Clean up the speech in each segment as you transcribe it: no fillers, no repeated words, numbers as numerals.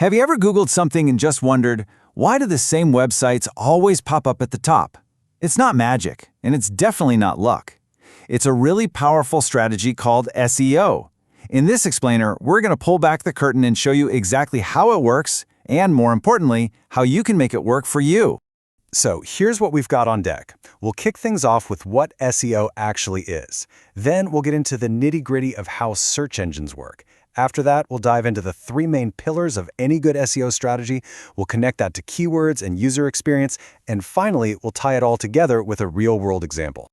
Have you ever Googled something and just wondered, why do the same websites always pop up at the top? It's not magic, and it's definitely not luck. It's a really powerful strategy called SEO. In this explainer, we're going to pull back the curtain and show you exactly how it works, and more importantly, how you can make it work for you. So here's what we've got on deck. We'll kick things off with what SEO actually is. Then we'll get into the nitty-gritty of how search engines work. After that, we'll dive into the three main pillars of any good SEO strategy. We'll connect that to keywords and user experience. And finally, we'll tie it all together with a real-world example.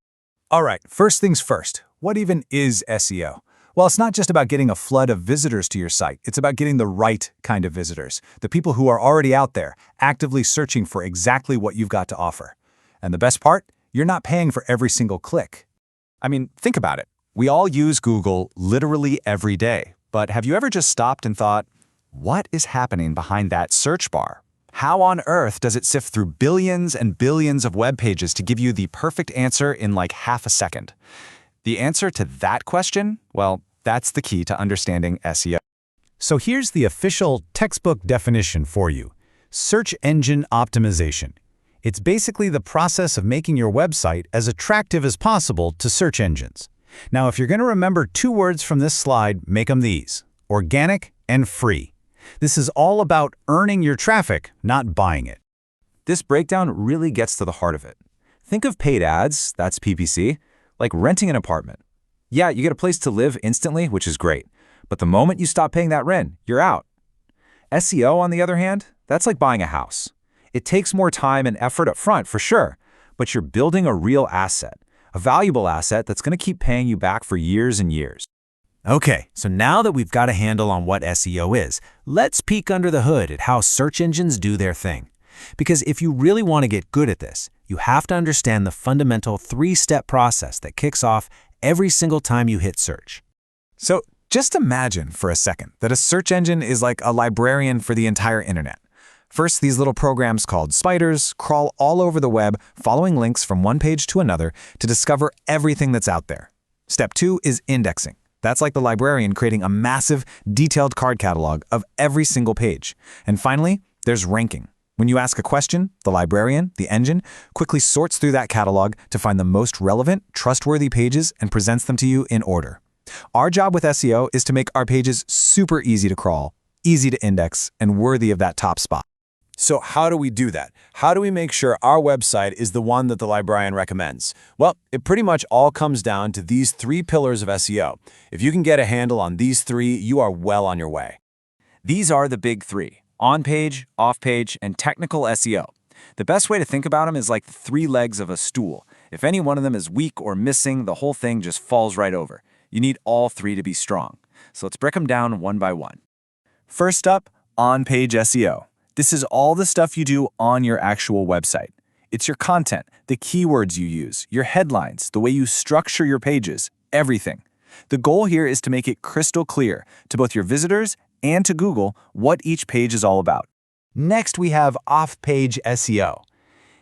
All right, first things first. What even is SEO? Well, it's not just about getting a flood of visitors to your site. It's about getting the right kind of visitors, the people who are already out there, actively searching for exactly what you've got to offer. And the best part? You're not paying for every single click. I mean, think about it. We all use Google literally every day. But have you ever just stopped and thought, what is happening behind that search bar? How on earth does it sift through billions and billions of web pages to give you the perfect answer in like half a second? The answer to that question? Well, that's the key to understanding SEO. So here's the official textbook definition for you. Search engine optimization. It's basically the process of making your website as attractive as possible to search engines. Now, if you're going to remember two words from this slide, make them these: organic and free. This is all about earning your traffic, not buying it. This breakdown really gets to the heart of it. Think of paid ads, that's PPC, like renting an apartment. Yeah, you get a place to live instantly, which is great. But the moment you stop paying that rent, you're out. SEO, on the other hand, that's like buying a house. It takes more time and effort up front, for sure, but you're building a real asset, a valuable asset that's going to keep paying you back for years and years. Okay, so now that we've got a handle on what SEO is, let's peek under the hood at how search engines do their thing. Because if you really want to get good at this, you have to understand the fundamental three-step process that kicks off every single time you hit search. So just imagine for a second that a search engine is like a librarian for the entire internet. First, these little programs called spiders crawl all over the web, following links from one page to another to discover everything that's out there. Step 2 is indexing. That's like the librarian creating a massive, detailed card catalog of every single page. And finally, there's ranking. When you ask a question, the librarian, the engine, quickly sorts through that catalog to find the most relevant, trustworthy pages and presents them to you in order. Our job with SEO is to make our pages super easy to crawl, easy to index, and worthy of that top spot. So how do we do that? How do we make sure our website is the one that the librarian recommends? Well, it pretty much all comes down to these three pillars of SEO. If you can get a handle on these three, you are well on your way. These are the big three: on-page, off-page, and technical SEO. The best way to think about them is like the three legs of a stool. If any one of them is weak or missing, the whole thing just falls right over. You need all three to be strong. So let's break them down one by one. First up, on-page SEO. This is all the stuff you do on your actual website. It's your content, the keywords you use, your headlines, the way you structure your pages, everything. The goal here is to make it crystal clear to both your visitors and to Google what each page is all about. Next, we have off-page SEO.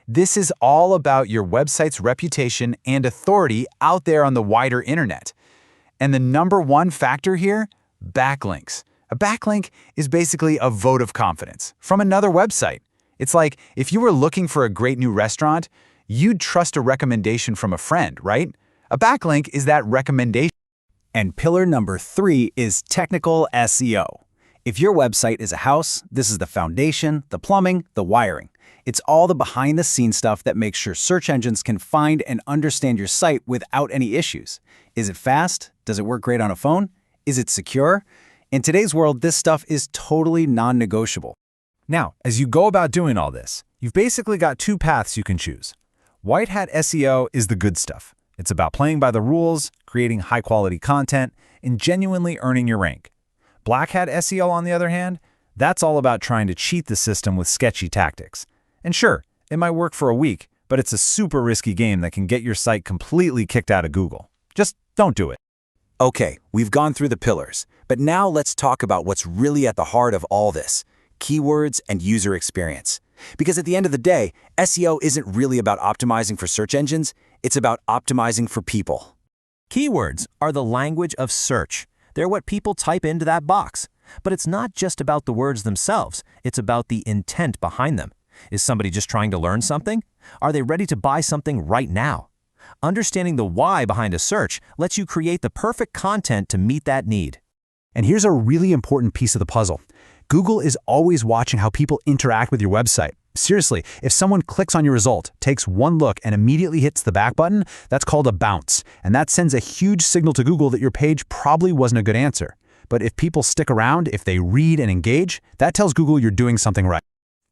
This is all about your website's reputation and authority out there on the wider internet. And the number one factor here, backlinks. A backlink is basically a vote of confidence from another website. It's like if you were looking for a great new restaurant, you'd trust a recommendation from a friend, right? A backlink is that recommendation. And pillar number 3 is technical SEO. If your website is a house, this is the foundation, the plumbing, the wiring. It's all the behind-the-scenes stuff that makes sure search engines can find and understand your site without any issues. Is it fast? Does it work great on a phone? Is it secure? In today's world, this stuff is totally non-negotiable. Now, as you go about doing all this, you've basically got two paths you can choose. White hat SEO is the good stuff. It's about playing by the rules, creating high-quality content, and genuinely earning your rank. Black hat SEO, on the other hand, that's all about trying to cheat the system with sketchy tactics. And sure, it might work for a week, but it's a super risky game that can get your site completely kicked out of Google. Just don't do it. Okay, we've gone through the pillars, but now let's talk about what's really at the heart of all this: keywords and user experience. Because at the end of the day, SEO isn't really about optimizing for search engines, it's about optimizing for people. Keywords are the language of search. They're what people type into that box. But it's not just about the words themselves, it's about the intent behind them. Is somebody just trying to learn something? Are they ready to buy something right now? Understanding the why behind a search lets you create the perfect content to meet that need. And here's a really important piece of the puzzle. Google is always watching how people interact with your website. Seriously, if someone clicks on your result, takes one look, and immediately hits the back button, that's called a bounce. And that sends a huge signal to Google that your page probably wasn't a good answer. But if people stick around, if they read and engage, that tells Google you're doing something right.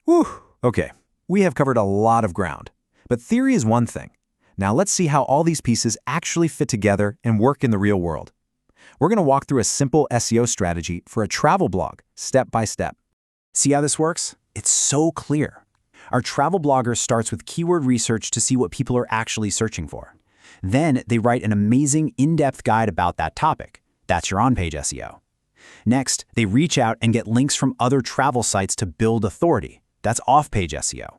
Whew, okay. We have covered a lot of ground. But theory is one thing. Now let's see how all these pieces actually fit together and work in the real world. We're going to walk through a simple SEO strategy for a travel blog, step by step. See how this works? It's so clear. Our travel blogger starts with keyword research to see what people are actually searching for. Then they write an amazing in-depth guide about that topic. That's your on-page SEO. Next, they reach out and get links from other travel sites to build authority. That's off-page SEO.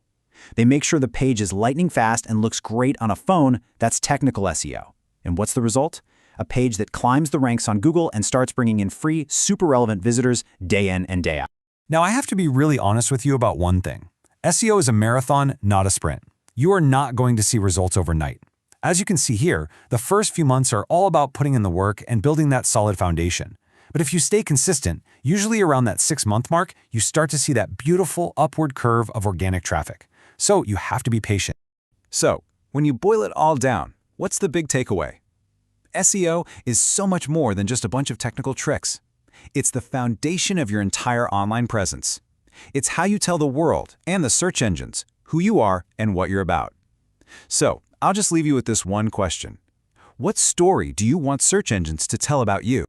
They make sure the page is lightning fast and looks great on a phone. That's technical SEO. And what's the result? A page that climbs the ranks on Google and starts bringing in free, super relevant visitors day in and day out. Now, I have to be really honest with you about one thing. SEO is a marathon, not a sprint. You are not going to see results overnight. As you can see here, the first few months are all about putting in the work and building that solid foundation. But if you stay consistent, usually around that 6-month mark, you start to see that beautiful upward curve of organic traffic. So you have to be patient. So, when you boil it all down, what's the big takeaway? SEO is so much more than just a bunch of technical tricks. It's the foundation of your entire online presence. It's how you tell the world and the search engines who you are and what you're about. So, I'll just leave you with this one question. What story do you want search engines to tell about you?